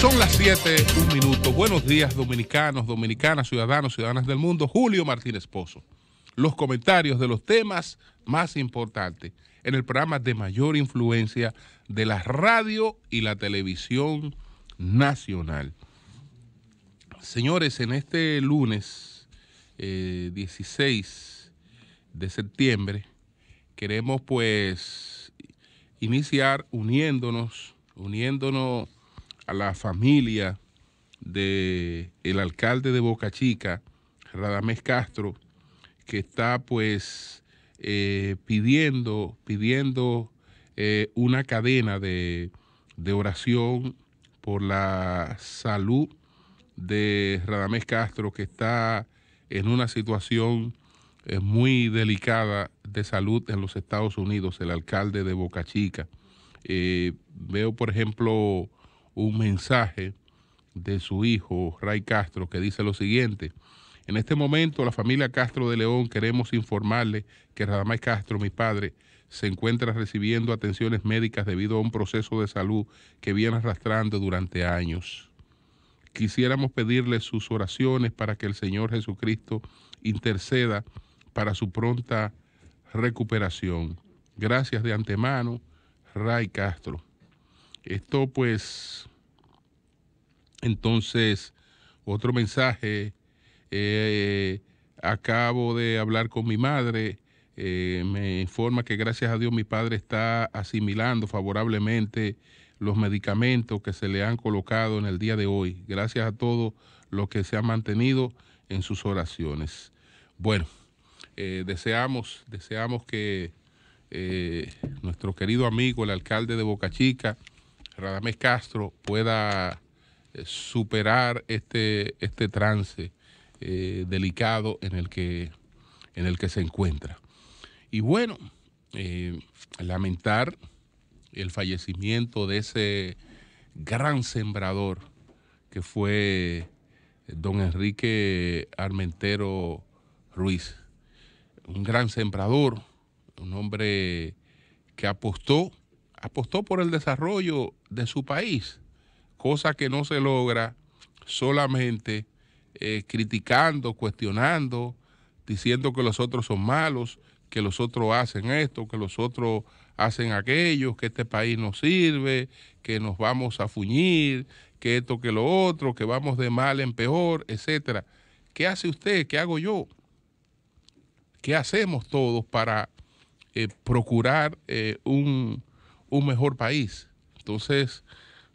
Son las 7:01. Buenos días, dominicanos, dominicanas, ciudadanos, ciudadanas del mundo. Julio Martínez Pozo. Los comentarios de los temas más importantes en el programa de mayor influencia de la radio y la televisión nacional. Señores, en este lunes 16 de septiembre queremos pues iniciar uniéndonos a la familia del alcalde de Boca Chica, Radamés Castro, que está pues pidiendo una cadena de oración por la salud de Radamés Castro, que está en una situación muy delicada de salud en los Estados Unidos, el alcalde de Boca Chica. Veo, por ejemplo, un mensaje de su hijo, Ray Castro, que dice lo siguiente: en este momento, la familia Castro de León queremos informarle que Radamés Castro, mi padre, se encuentra recibiendo atenciones médicas debido a un proceso de salud que viene arrastrando durante años. Quisiéramos pedirle sus oraciones para que el Señor Jesucristo interceda para su pronta recuperación. Gracias de antemano, Ray Castro. Esto pues, entonces, otro mensaje. Acabo de hablar con mi madre, me informa que gracias a Dios mi padre está asimilando favorablemente los medicamentos que se le han colocado en el día de hoy, gracias a todo lo que se ha mantenido en sus oraciones. Bueno, deseamos que nuestro querido amigo, el alcalde de Boca Chica, Radamés Castro, pueda superar este trance delicado en el que se encuentra. Y bueno, lamentar el fallecimiento de ese gran sembrador que fue don Enrique Armentero Ruiz, un gran sembrador, un hombre que apostó por el desarrollo de su país, cosa que no se logra solamente criticando, cuestionando, diciendo que los otros son malos, que los otros hacen esto, que los otros hacen aquello, que este país no sirve, que nos vamos a fuñir, que esto, que lo otro, que vamos de mal en peor, etcétera. ¿Qué hace usted? ¿Qué hago yo? ¿Qué hacemos todos para procurar un mejor país? Entonces,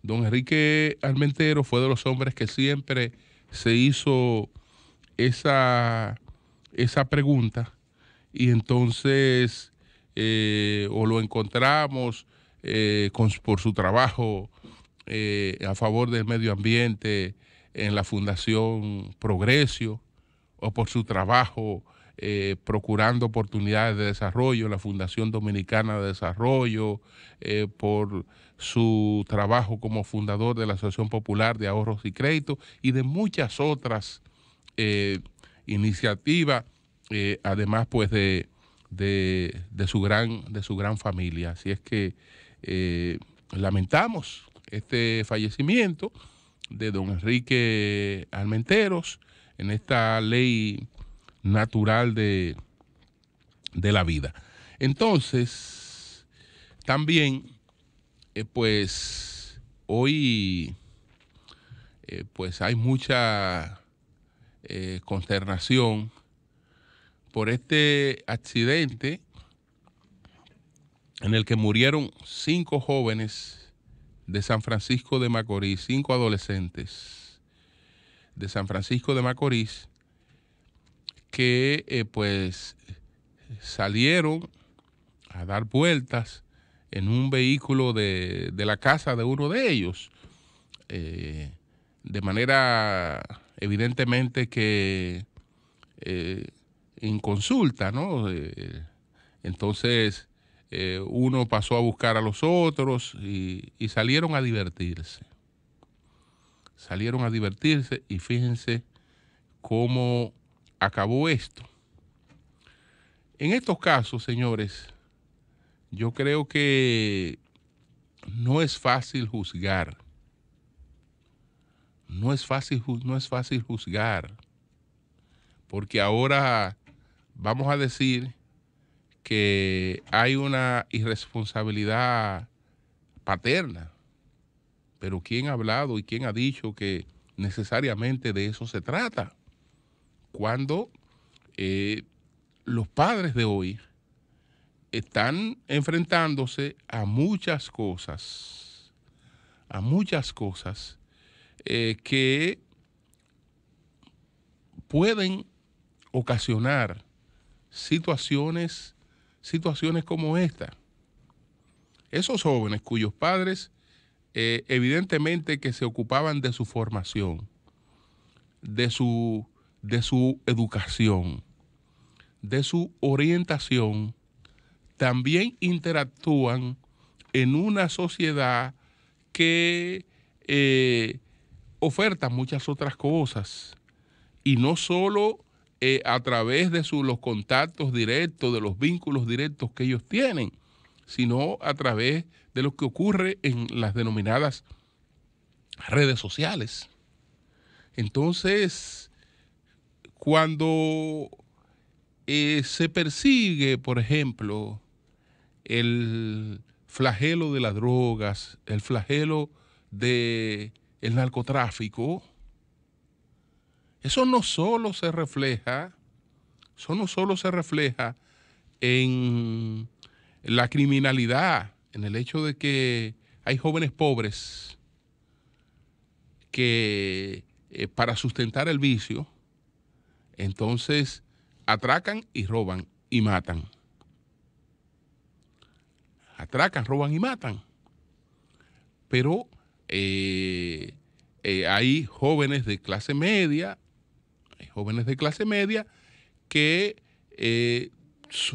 don Enrique Armentero fue de los hombres que siempre se hizo esa pregunta, y entonces o lo encontramos por su trabajo a favor del medio ambiente en la Fundación Progresio, o por su trabajo procurando oportunidades de desarrollo en la Fundación Dominicana de Desarrollo, por su trabajo como fundador de la Asociación Popular de Ahorros y Créditos y de muchas otras iniciativas, además pues de su gran familia. Así es que lamentamos este fallecimiento de don Enrique Armenteros en esta ley natural de la vida. Entonces, también, pues, hoy, pues hay mucha consternación por este accidente en el que murieron 5 jóvenes de San Francisco de Macorís, 5 adolescentes de San Francisco de Macorís, que pues salieron a dar vueltas en un vehículo de la casa de uno de ellos, de manera evidentemente que inconsulta, ¿no? Entonces uno pasó a buscar a los otros y salieron a divertirse. Salieron a divertirse y fíjense cómo acabó esto. En estos casos, señores, yo creo que no es fácil juzgar. no es fácil juzgar, porque ahora vamos a decir que hay una irresponsabilidad paterna, pero ¿quién ha hablado y quién ha dicho que necesariamente de eso se trata? Cuando los padres de hoy están enfrentándose a muchas cosas que pueden ocasionar situaciones como esta. Esos jóvenes cuyos padres evidentemente que se ocupaban de su formación, de su educación, de su orientación, también interactúan en una sociedad que oferta muchas otras cosas, y no solo a través de los contactos directos, de los vínculos directos que ellos tienen, sino a través de lo que ocurre en las denominadas redes sociales. Entonces, cuando se persigue, por ejemplo, el flagelo de las drogas, el flagelo del narcotráfico, eso no solo se refleja en la criminalidad, en el hecho de que hay jóvenes pobres que para sustentar el vicio, entonces atracan y roban y matan. Atracan, roban y matan. Pero hay jóvenes de clase media, que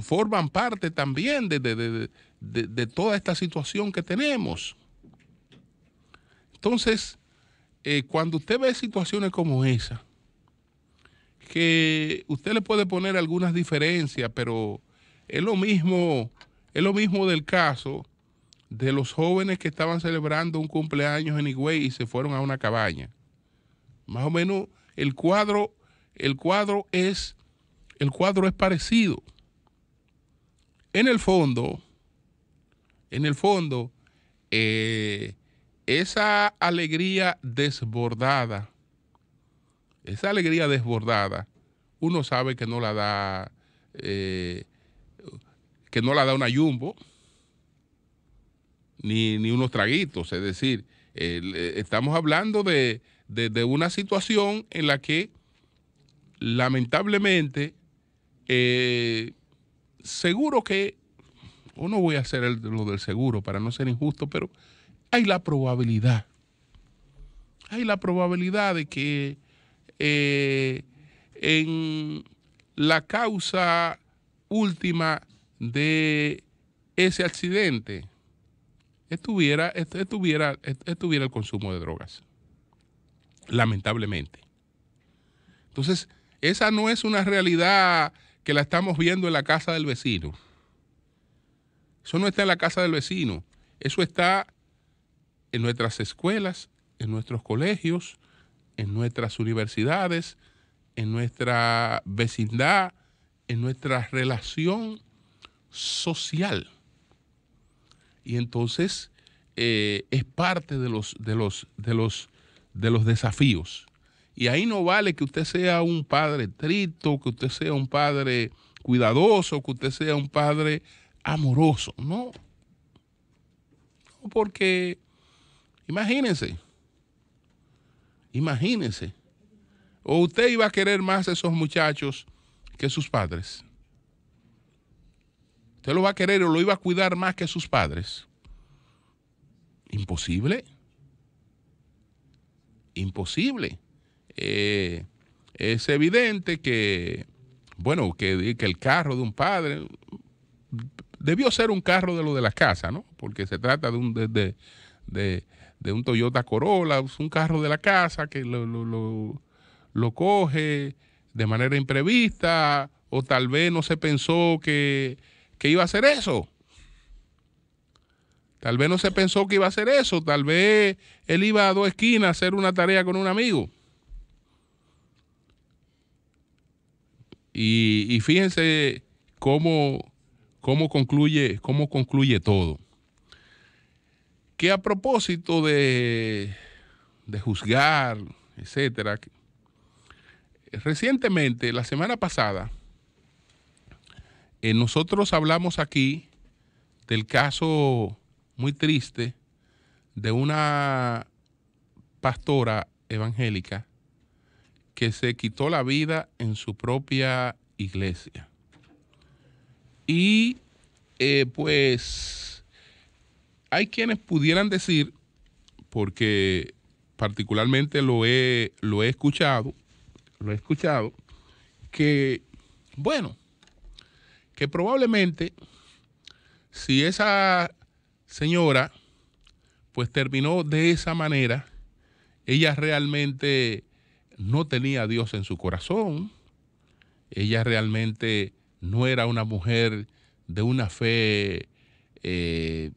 forman parte también de toda esta situación que tenemos. Entonces, cuando usted ve situaciones como esa, que usted le puede poner algunas diferencias, pero es lo mismo del caso de los jóvenes que estaban celebrando un cumpleaños en Higüey y se fueron a una cabaña. Más o menos el cuadro es parecido. En el fondo, esa alegría desbordada, uno sabe que no la da una Jumbo, ni unos traguitos. Es decir, estamos hablando de una situación en la que lamentablemente, seguro que, o no voy a hacer lo del seguro para no ser injusto, pero hay la probabilidad de que en la causa última de ese accidente estuviera el consumo de drogas, lamentablemente. Entonces, esa no es una realidad que la estamos viendo en la casa del vecino. Eso no está en la casa del vecino. Eso está en nuestras escuelas, en nuestros colegios, en nuestras universidades, en nuestra vecindad, en nuestra relación social. Y entonces es parte de los desafíos. Y ahí no vale que usted sea un padre estricto, que usted sea un padre cuidadoso, que usted sea un padre amoroso. No. Porque imagínense. O usted iba a querer más a esos muchachos que sus padres. Usted lo va a querer o lo iba a cuidar más que sus padres. Imposible. Es evidente que, bueno, que el carro de un padre debió ser un carro de lo de la casa, ¿no? Porque se trata de un Toyota Corolla, un carro de la casa que lo coge de manera imprevista, o tal vez no se pensó que iba a hacer eso. Tal vez no se pensó que iba a hacer eso. Tal vez él iba a 2 esquinas a hacer una tarea con un amigo. Y fíjense cómo concluye todo. Que a propósito de juzgar, etcétera, recientemente, la semana pasada, nosotros hablamos aquí del caso muy triste de una pastora evangélica que se quitó la vida en su propia iglesia. Y pues hay quienes pudieran decir, porque particularmente lo he escuchado, que, bueno, que probablemente si esa señora pues terminó de esa manera, ella realmente no tenía a Dios en su corazón, ella realmente no era una mujer de una fe,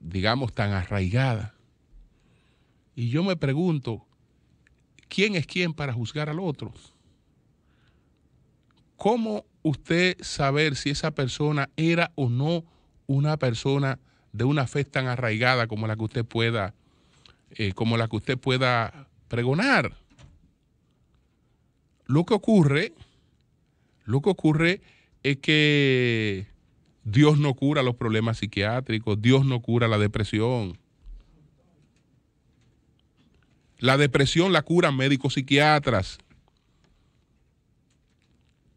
digamos, tan arraigada. Y yo me pregunto, ¿quién es quién para juzgar al otro? ¿Cómo usted saber si esa persona era o no una persona de una fe tan arraigada como la que usted pueda pregonar? Lo que ocurre es que Dios no cura los problemas psiquiátricos, Dios no cura la depresión. La depresión la curan médicos psiquiatras.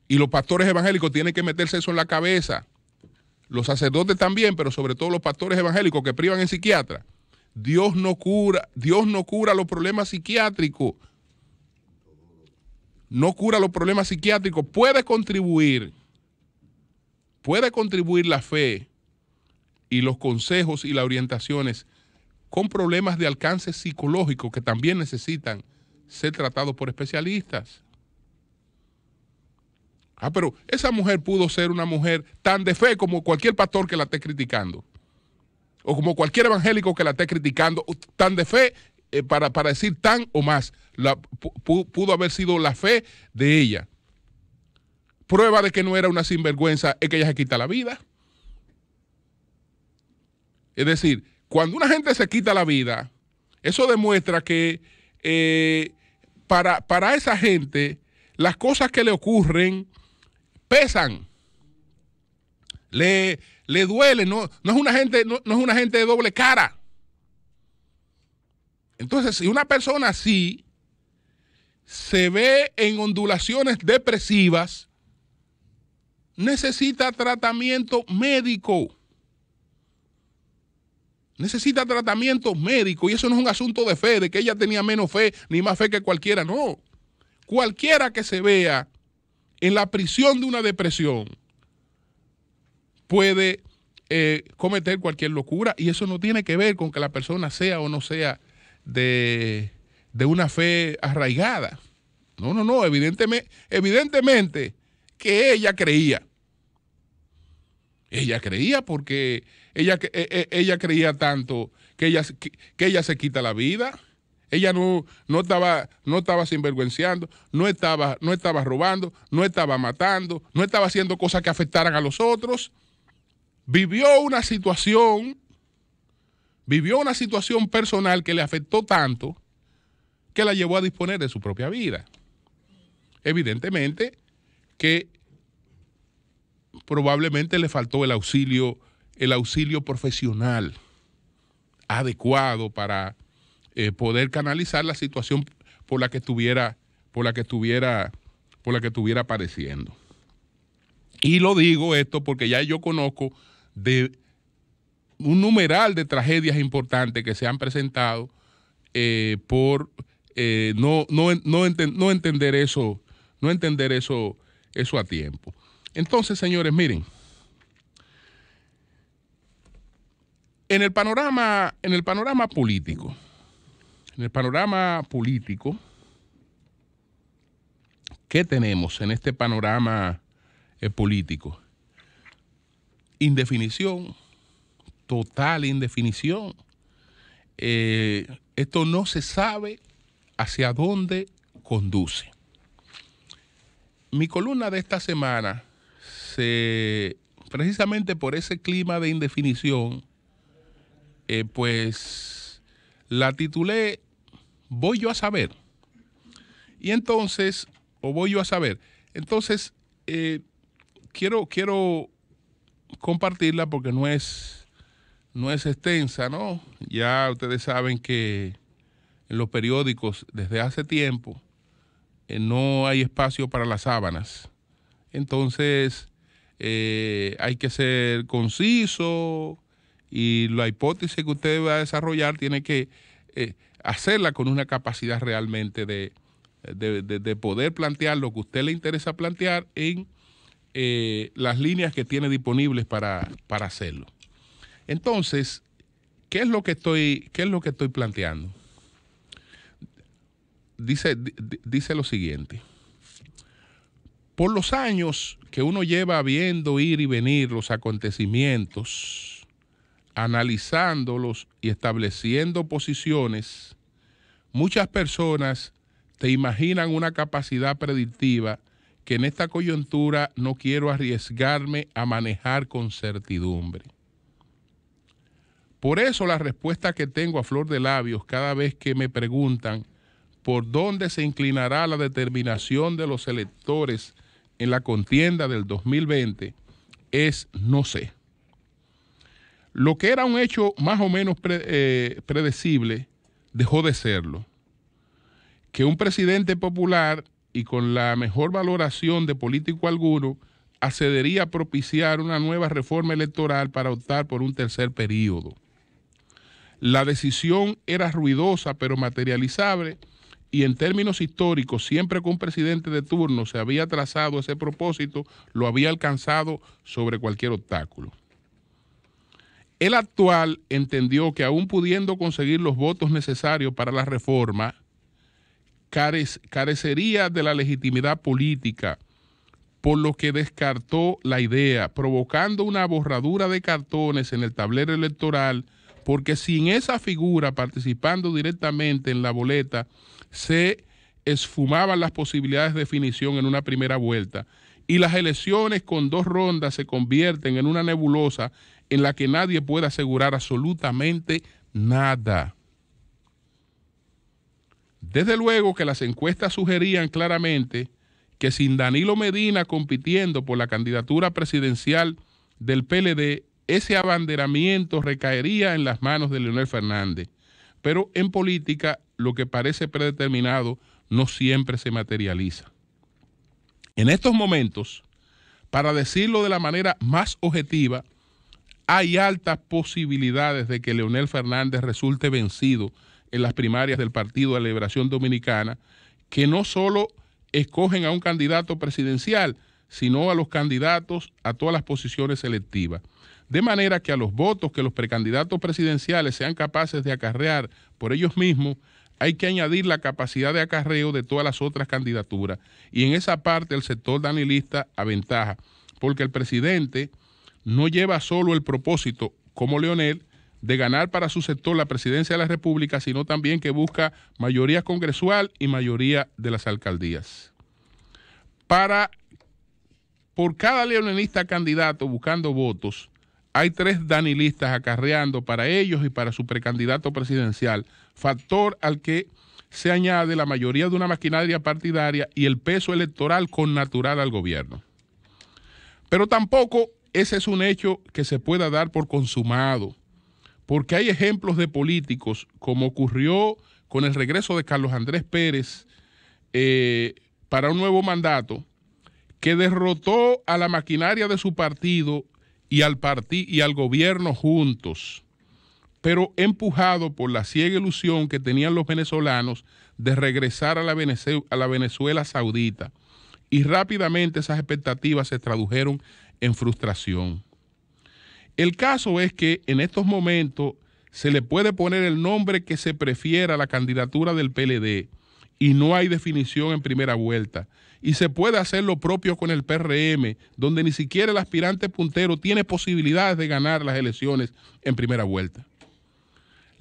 Y los pastores evangélicos tienen que meterse eso en la cabeza. Los sacerdotes también, pero sobre todo los pastores evangélicos que privan en psiquiatra. Dios no cura los problemas psiquiátricos. No cura los problemas psiquiátricos. Puede contribuir la fe y los consejos y las orientaciones con problemas de alcance psicológico que también necesitan ser tratados por especialistas. Pero esa mujer pudo ser una mujer tan de fe como cualquier pastor que la esté criticando. O como cualquier evangélico que la esté criticando, tan de fe, para decir tan o más, pudo haber sido la fe de ella. Prueba de que no era una sinvergüenza es que ella se quita la vida. Es decir, cuando una gente se quita la vida, eso demuestra que para esa gente las cosas que le ocurren pesan, le duele, no es una gente de doble cara. Entonces, si una persona así se ve en ondulaciones depresivas, necesita tratamiento médico. Necesita tratamiento médico, y eso no es un asunto de fe, de que ella tenía menos fe ni más fe que cualquiera, no. Cualquiera que se vea en la prisión de una depresión puede cometer cualquier locura, y eso no tiene que ver con que la persona sea o no sea de una fe arraigada. No, evidentemente que ella creía. Ella creía porque ella creía tanto que ella se quita la vida. Ella no estaba sinvergüenciando, no estaba robando, no estaba matando, no estaba haciendo cosas que afectaran a los otros. Vivió una situación personal que le afectó tanto que la llevó a disponer de su propia vida. Evidentemente que probablemente le faltó el auxilio profesional adecuado para poder canalizar la situación por la que estuviera padeciendo. Y lo digo esto porque ya yo conozco de un numeral de tragedias importantes que se han presentado por no entender eso a tiempo. Entonces, señores, miren, en el panorama político, ¿qué tenemos en este panorama político? Indefinición, total indefinición. esto no se sabe hacia dónde conduce. Mi columna de esta semana, precisamente por ese clima de indefinición, pues la titulé ¿Voy yo a saber? Y entonces, o voy yo a saber. Entonces, quiero compartirla porque no es extensa, ¿no? Ya ustedes saben que en los periódicos desde hace tiempo no hay espacio para las sábanas. Entonces, hay que ser conciso y la hipótesis que usted va a desarrollar tiene que hacerla con una capacidad realmente de poder plantear lo que a usted le interesa plantear en las líneas que tiene disponibles para hacerlo. Entonces, ¿qué es lo que estoy planteando? Dice lo siguiente. Por los años que uno lleva viendo ir y venir los acontecimientos, analizándolos y estableciendo posiciones, muchas personas te imaginan una capacidad predictiva que en esta coyuntura no quiero arriesgarme a manejar con certidumbre. Por eso la respuesta que tengo a flor de labios cada vez que me preguntan por dónde se inclinará la determinación de los electores en la contienda del 2020 es no sé. Lo que era un hecho más o menos predecible dejó de serlo. Que un presidente popular y con la mejor valoración de político alguno accedería a propiciar una nueva reforma electoral para optar por un tercer período. La decisión era ruidosa pero materializable y en términos históricos, siempre que un presidente de turno se había trazado ese propósito, lo había alcanzado sobre cualquier obstáculo. El actual entendió que aún pudiendo conseguir los votos necesarios para la reforma, carecería de la legitimidad política, por lo que descartó la idea, provocando una borradura de cartones en el tablero electoral, porque sin esa figura participando directamente en la boleta, se esfumaban las posibilidades de definición en una primera vuelta, y las elecciones con 2 rondas se convierten en una nebulosa en la que nadie puede asegurar absolutamente nada. Desde luego que las encuestas sugerían claramente que sin Danilo Medina compitiendo por la candidatura presidencial del PLD, ese abanderamiento recaería en las manos de Leonel Fernández. Pero en política lo que parece predeterminado no siempre se materializa. En estos momentos, para decirlo de la manera más objetiva, hay altas posibilidades de que Leonel Fernández resulte vencido en las primarias del Partido de la Liberación Dominicana, que no solo escogen a un candidato presidencial, sino a los candidatos a todas las posiciones electivas. De manera que a los votos que los precandidatos presidenciales sean capaces de acarrear por ellos mismos, hay que añadir la capacidad de acarreo de todas las otras candidaturas. Y en esa parte el sector danilista aventaja, porque el presidente no lleva solo el propósito, como Leonel, de ganar para su sector la presidencia de la República, sino también que busca mayoría congresual y mayoría de las alcaldías. Por cada leonelista candidato buscando votos, hay 3 danilistas acarreando para ellos y para su precandidato presidencial, factor al que se añade la mayoría de una maquinaria partidaria y el peso electoral connatural al gobierno. Pero tampoco ese es un hecho que se pueda dar por consumado, porque hay ejemplos de políticos, como ocurrió con el regreso de Carlos Andrés Pérez para un nuevo mandato, que derrotó a la maquinaria de su partido y al gobierno juntos, pero empujado por la ciega ilusión que tenían los venezolanos de regresar a la Venezuela saudita, y rápidamente esas expectativas se tradujeron en frustración. El caso es que en estos momentos se le puede poner el nombre que se prefiera a la candidatura del PLD y no hay definición en primera vuelta. Y se puede hacer lo propio con el PRM, donde ni siquiera el aspirante puntero tiene posibilidades de ganar las elecciones en primera vuelta.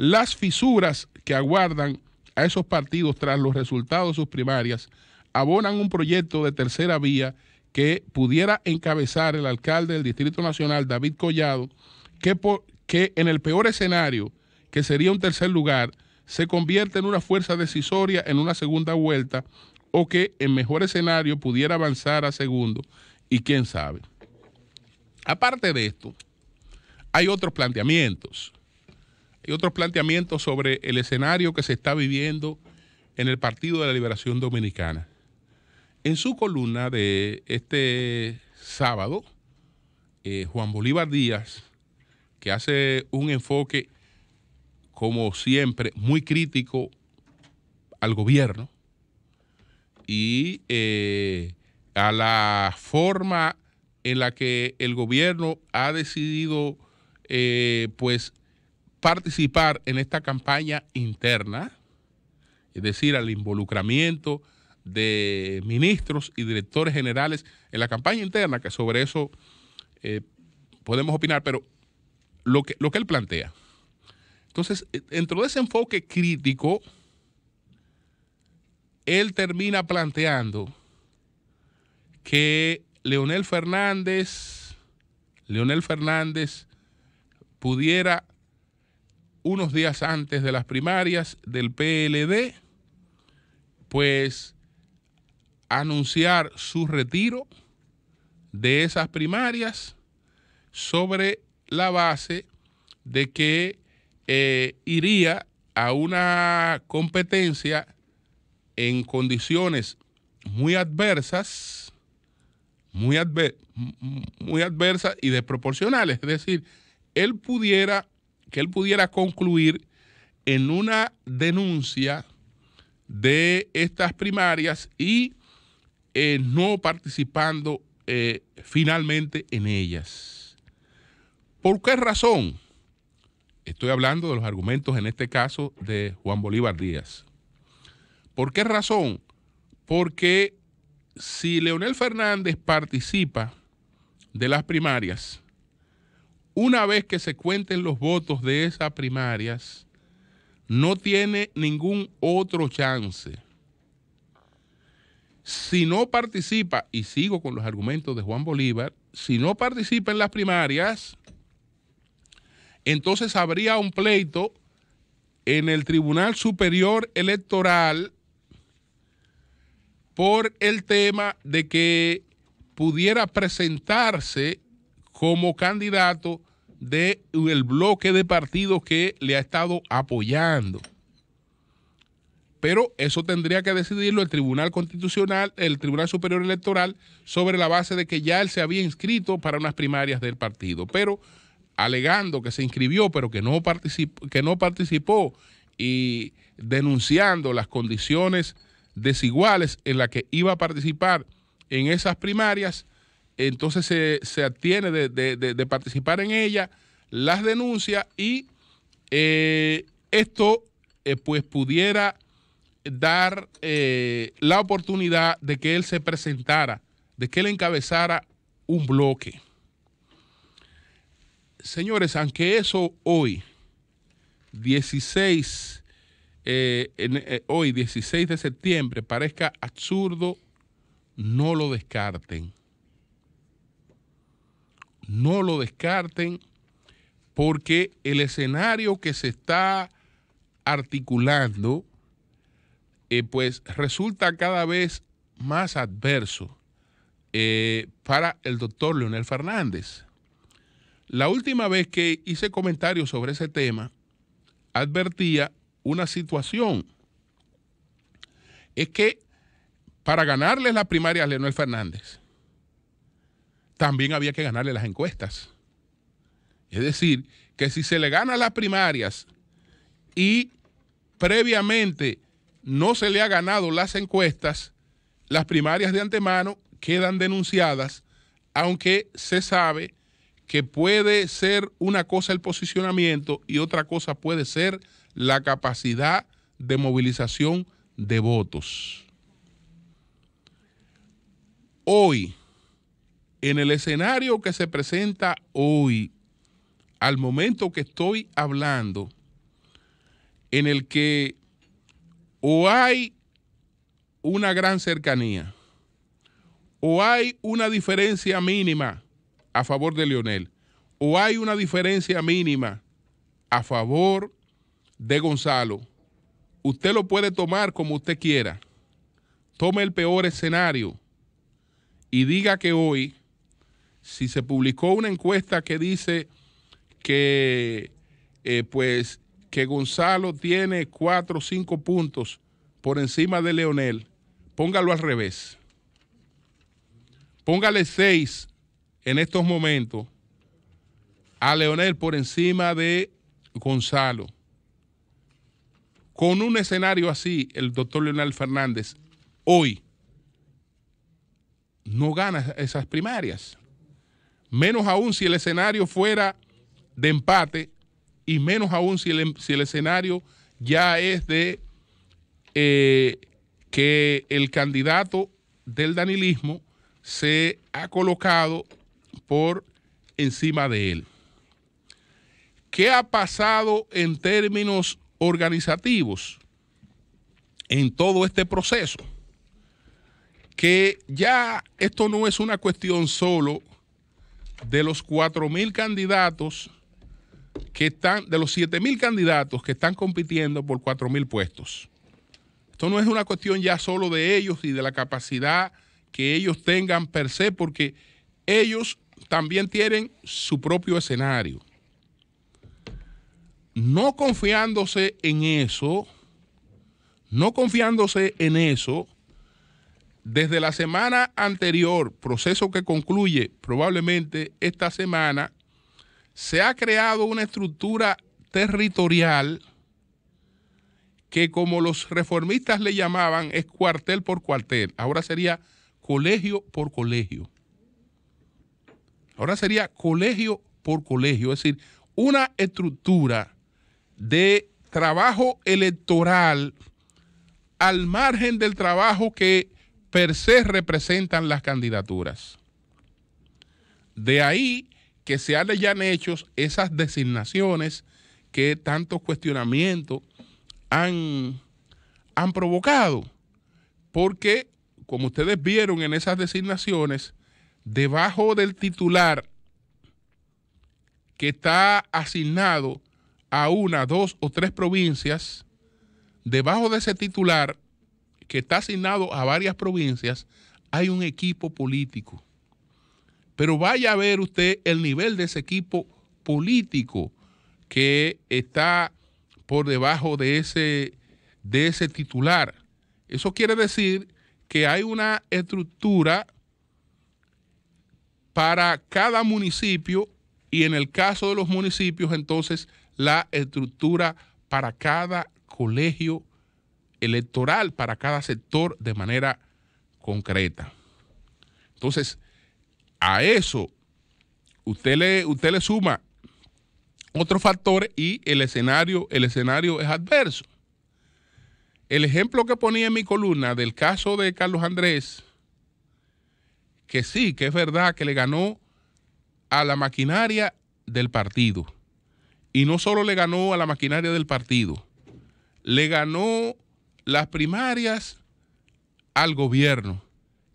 Las fisuras que aguardan a esos partidos tras los resultados de sus primarias abonan un proyecto de tercera vía que pudiera encabezar el alcalde del Distrito Nacional, David Collado, que en el peor escenario, que sería un tercer lugar, se convierte en una fuerza decisoria en una segunda vuelta, o que en mejor escenario pudiera avanzar a segundo, y quién sabe. Aparte de esto, hay otros planteamientos. Hay otros planteamientos sobre el escenario que se está viviendo en el Partido de la Liberación Dominicana. En su columna de este sábado, Juan Bolívar Díaz, que hace un enfoque, como siempre, muy crítico al gobierno y a la forma en la que el gobierno ha decidido pues participar en esta campaña interna, es decir, al involucramiento de ministros y directores generales en la campaña interna, que sobre eso podemos opinar, pero lo que él plantea. Entonces, dentro de ese enfoque crítico, él termina planteando que Leonel Fernández pudiera, unos días antes de las primarias del PLD, pues anunciar su retiro de esas primarias sobre la base de que iría a una competencia en condiciones muy adversas y desproporcionales. Es decir, que él pudiera concluir en una denuncia de estas primarias y no participando finalmente en ellas. ¿Por qué razón? Estoy hablando de los argumentos, en este caso, de Juan Bolívar Díaz. ¿Por qué razón? Porque si Leonel Fernández participa de las primarias, una vez que se cuenten los votos de esas primarias, no tiene ningún otro chance. Si no participa, y sigo con los argumentos de Juan Bolívar, si no participa en las primarias, entonces habría un pleito en el Tribunal Superior Electoral por el tema de que pudiera presentarse como candidato del bloque de partidos que le ha estado apoyando. Pero eso tendría que decidirlo el Tribunal Constitucional, el Tribunal Superior Electoral, sobre la base de que ya él se había inscrito para unas primarias del partido. Pero alegando que se inscribió, pero que no participó y denunciando las condiciones desiguales en las que iba a participar en esas primarias, entonces se abstiene de participar en ella, las denuncia y esto pues pudiera dar la oportunidad de que él se presentara, de que él encabezara un bloque. Señores, aunque eso hoy, 16 de septiembre, parezca absurdo, no lo descarten. No lo descarten, porque el escenario que se está articulando pues resulta cada vez más adverso para el doctor Leonel Fernández. La última vez que hice comentarios sobre ese tema, advertía una situación. Es que para ganarle la primaria a Leonel Fernández, también había que ganarle las encuestas. Es decir, que si se le gana las primarias y previamente no se le ha ganado las encuestas, las primarias de antemano quedan denunciadas, aunque se sabe que puede ser una cosa el posicionamiento y otra cosa puede ser la capacidad de movilización de votos. Hoy, en el escenario que se presenta hoy, al momento que estoy hablando, en el que o hay una gran cercanía o hay una diferencia mínima a favor de Leonel o hay una diferencia mínima a favor de Gonzalo, usted lo puede tomar como usted quiera. Tome el peor escenario y diga que hoy, si se publicó una encuesta que dice que que Gonzalo tiene 4 o 5 puntos por encima de Leonel, póngalo al revés. Póngale 6 en estos momentos a Leonel por encima de Gonzalo. Con un escenario así, el doctor Leonel Fernández hoy no gana esas primarias. Menos aún si el escenario fuera de empate y menos aún si el escenario ya es de que el candidato del danilismo se ha colocado por encima de él. ¿Qué ha pasado en términos organizativos en todo este proceso? Que ya esto no es una cuestión solo de los 4.000 candidatos que están, de los 7.000 candidatos que están compitiendo por 4.000 puestos. Esto no es una cuestión ya solo de ellos y de la capacidad que ellos tengan per se, porque ellos también tienen su propio escenario. No confiándose en eso, desde la semana anterior, proceso que concluye probablemente esta semana, se ha creado una estructura territorial que, como los reformistas le llamaban, es cuartel por cuartel. Ahora sería colegio por colegio. Ahora sería colegio por colegio, es decir, una estructura de trabajo electoral al margen del trabajo que per se representan las candidaturas. De ahí que se hayan hecho esas designaciones que tantos cuestionamientos han provocado, porque como ustedes vieron en esas designaciones, debajo del titular que está asignado a 1, 2 o 3 provincias, debajo de ese titular que está asignado a varias provincias, hay un equipo político. Pero vaya a ver usted el nivel de ese equipo político que está por debajo de ese titular. Eso quiere decir que hay una estructura para cada municipio y en el caso de los municipios, entonces, la estructura para cada colegio electoral, para cada sector de manera concreta. Entonces, a eso usted le suma otros factores y el escenario es adverso. El ejemplo que ponía en mi columna del caso de Carlos Andrés, que sí, que es verdad que le ganó a la maquinaria del partido. Y no solo le ganó a la maquinaria del partido, le ganó las primarias al gobierno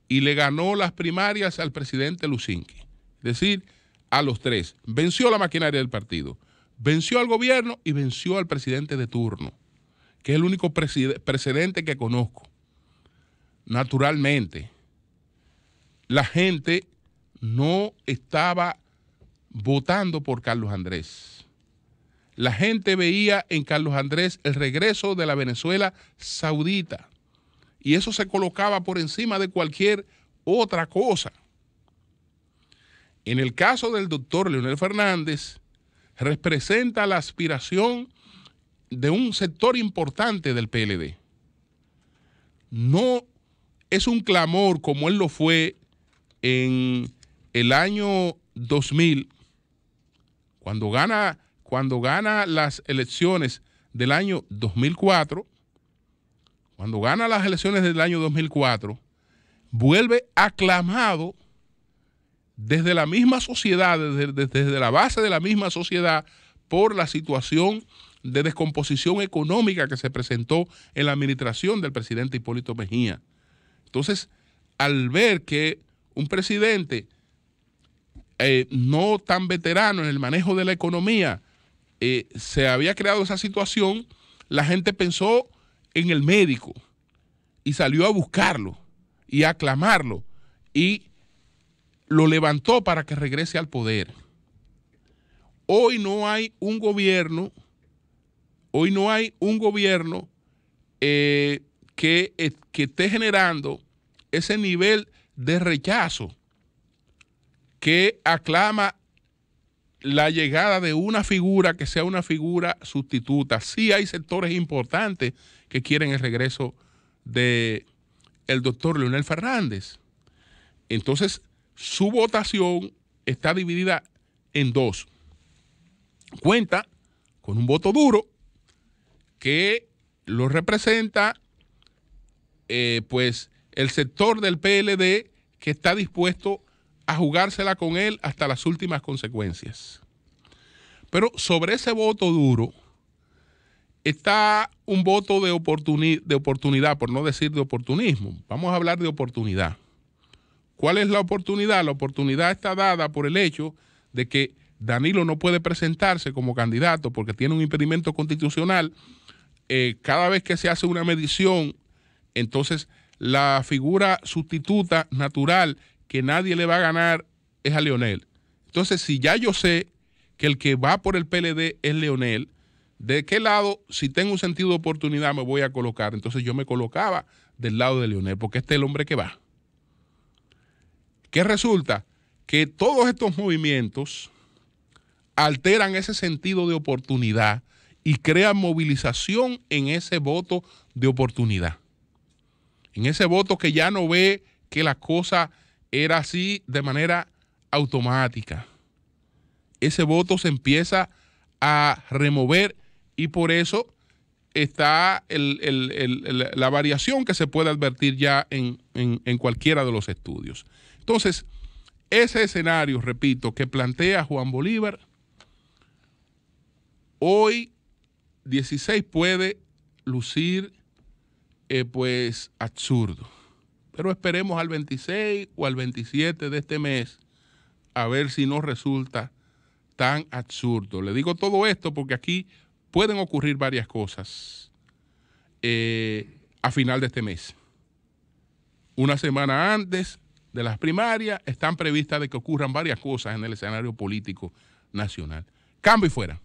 y le ganó las primarias al presidente Lusinchi. Es decir, a los 3. Venció la maquinaria del partido, venció al gobierno y venció al presidente de turno, que es el único precedente que conozco. Naturalmente, la gente no estaba votando por Carlos Andrés. La gente veía en Carlos Andrés el regreso de la Venezuela saudita y eso se colocaba por encima de cualquier otra cosa. En el caso del doctor Leonel Fernández, representa la aspiración de un sector importante del PLD. No es un clamor como él lo fue en el año 2000, cuando gana las elecciones del año 2004, vuelve aclamado desde la misma sociedad, desde la base de la misma sociedad, por la situación de descomposición económica que se presentó en la administración del presidente Hipólito Mejía. Entonces, al ver que un presidente no tan veterano en el manejo de la economía, se había creado esa situación, la gente pensó en el médico y salió a buscarlo y a aclamarlo y lo levantó para que regrese al poder. Hoy no hay un gobierno, que esté generando ese nivel de rechazo que aclama la llegada de una figura que sea una figura sustituta. Sí hay sectores importantes que quieren el regreso del doctor Leonel Fernández. Entonces, su votación está dividida en dos. Cuenta con un voto duro que lo representa pues el sector del PLD que está dispuesto a jugársela con él hasta las últimas consecuencias. Pero sobre ese voto duro está un voto de oportunidad, por no decir de oportunismo. Vamos a hablar de oportunidad. ¿Cuál es la oportunidad? La oportunidad está dada por el hecho de que Danilo no puede presentarse como candidato porque tiene un impedimento constitucional. Cada vez que se hace una medición, entonces la figura sustituta natural que nadie le va a ganar es a Leonel. Entonces, si ya yo sé que el que va por el PLD es Leonel, ¿de qué lado, si tengo un sentido de oportunidad, me voy a colocar? Entonces yo me colocaba del lado de Leonel, porque este es el hombre que va. ¿Qué resulta? Que todos estos movimientos alteran ese sentido de oportunidad y crean movilización en ese voto de oportunidad. En ese voto que ya no ve que la cosa era así de manera automática. Ese voto se empieza a remover y por eso está la variación que se puede advertir ya en cualquiera de los estudios. Entonces, ese escenario, repito, que plantea Juan Bolívar, hoy 16 puede lucir pues absurdo. Pero esperemos al 26 o al 27 de este mes a ver si no resulta tan absurdo. Le digo todo esto porque aquí pueden ocurrir varias cosas a final de este mes. Una semana antes de las primarias están previstas de que ocurran varias cosas en el escenario político nacional. Cambio y fuera.